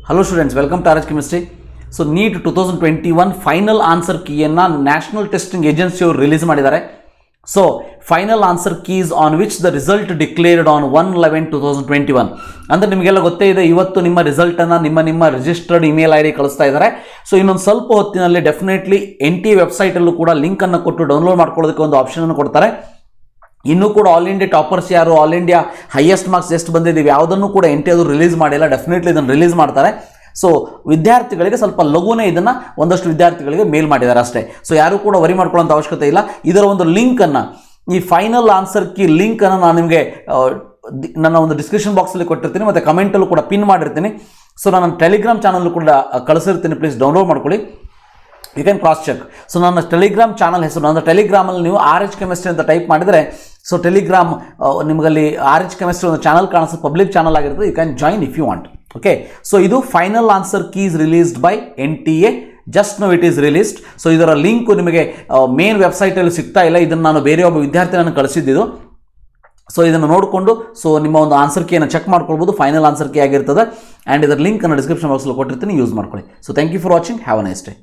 Hello students, welcome to RHchemistry. So NEET 2021 final answer ಕೀಯನ್ನು national testing agency ಅವರು release ಮಾಡಿದ್ದಾರೆ. So final answer keys on which the result declared on 1/11/2021 ಅಂದರೆ ನಿಮಗೆಲ್ಲ ಗೊತ್ತೇ ಇದೆ. ಇವತ್ತು ನಿಮ್ಮ ರಿಸಲ್ಟನ್ನು ನಿಮ್ಮ ರಿಜಿಸ್ಟರ್ಡ್ ಇಮೇಲ್ ID ಕಳಿಸ್ತಾ ಇದ್ದಾರೆ. ಸೊ ಇನ್ನೊಂದು ಸ್ವಲ್ಪ ಹೊತ್ತಿನಲ್ಲಿ ಡೆಫಿನೆಟ್ಲಿ NTA ವೆಬ್ಸೈಟಲ್ಲೂ ಕೂಡ ಲಿಂಕನ್ನು ಕೊಟ್ಟು ಡೌನ್ಲೋಡ್ ಮಾಡ್ಕೊಳ್ಳೋದಕ್ಕೆ ಒಂದು ಆಪ್ಷನನ್ನು ಕೊಡ್ತಾರೆ. ಇನ್ನೂ ಕೂಡ ಆಲ್ ಇಂಡಿಯಾ ಟಾಪರ್ಸ್ ಯಾರು, ಆಲ್ ಇಂಡಿಯಾ ಹೈಯೆಸ್ಟ್ ಮಾರ್ಕ್ಸ್ ಎಷ್ಟು ಬಂದಿದ್ದೀವಿ ಯಾವುದನ್ನು ಕೂಡ NTA ಅದು ರಿಲೀಸ್ ಮಾಡಿಲ್ಲ. ಡೆಫಿನೆಟ್ಲಿ ಇದನ್ನು ರಿಲೀಸ್ ಮಾಡ್ತಾರೆ. ಸೊ ವಿದ್ಯಾರ್ಥಿಗಳಿಗೆ ಸ್ವಲ್ಪ ಲಘುನೇ ಇದನ್ನು ಒಂದಷ್ಟು ವಿದ್ಯಾರ್ಥಿಗಳಿಗೆ ಮೇಲ್ ಮಾಡಿದ್ದಾರೆ ಅಷ್ಟೇ. ಸೊ ಯಾರು ಕೂಡ ವರಿ ಮಾಡ್ಕೊಳ್ಳೋಂಥ ಅವಶ್ಯಕತೆ ಇಲ್ಲ. ಇದರ ಒಂದು ಲಿಂಕನ್ನು, ಈ ಫೈನಲ್ ಆನ್ಸರ್ ಕೀ ಲಿಂಕನ್ನು ನಾನು ನಿಮಗೆ ನನ್ನ ಒಂದು ಡಿಸ್ಕ್ರಿಪ್ಷನ್ ಬಾಕ್ಸಲ್ಲಿ ಕೊಟ್ಟಿರ್ತೀನಿ ಮತ್ತು ಕಮೆಂಟಲ್ಲೂ ಕೂಡ ಪಿನ್ ಮಾಡಿರ್ತೀನಿ. ಸೊ ನಾನು ಟೆಲಿಗ್ರಾಮ್ ಚಾನಲ್ ಕೂಡ ಕಳಿಸಿರ್ತೀನಿ, ಪ್ಲೀಸ್ ಡೌನ್ಲೋಡ್ ಮಾಡ್ಕೊಳ್ಳಿ. You can cross check. So ನನ್ನ ಟೆಲಿಗ್ರಾಮ್ ಚಾನಲ್ ಹೆಸರು, ನನ್ನ ಟೆಲಿಗ್ರಾಮಲ್ಲಿ ನೀವು RHchemistry ಅಂತ ಟೈಪ್ ಮಾಡಿದರೆ ಸೊ ಟೆಲಿಗ್ರಾಮ್ ನಿಮಗಲ್ಲಿ RHchemistry ಒಂದು ಚಾನಲ್ ಕಾಣಿಸುತ್ತೆ, ಪಬ್ಲಿಕ್ ಚಾನಲ್ ಆಗಿರ್ತದೆ. You can join if you want. Okay, so ಇದು final answer keys released by NTA. Just know it is released. So ಇದರ ಲಿಂಕು ನಿಮಗೆ ಮೇನ್ ವೆಬ್ಸೈಟಲ್ಲಿ ಸಿಗ್ತಾ ಇಲ್ಲ. ಇದನ್ನು ನಾನು ಬೇರೆ ಒಬ್ಬ ವಿದ್ಯಾರ್ಥಿ ನಾನು ಕಳಿಸಿದ್ದು. ಸೊ ಇದನ್ನು ನೋಡಿಕೊಂಡು ಸೊ ನಿಮ್ಮ ಒಂದು ಆನ್ಸರ್ ಕೀಯನ್ನು ಚೆಕ್ ಮಾಡ್ಕೊಳ್ಬೋದು. ಫೈನಲ್ ಆನ್ಸರ್ ಕೀ ಆಗಿರ್ತದೆ. ಆ್ಯಂಡ್ ಇದರ ಲಿಂಕನ್ನು ಡಿಸ್ಕ್ರಿಪ್ಷನ್ ಬಾಕ್ಸಲ್ಲಿ ಕೊಟ್ಟಿರ್ತೀನಿ, ಯೂಸ್ ಮಾಡ್ಕೊಳ್ಳಿ. So thank you for watching. Have a nice day.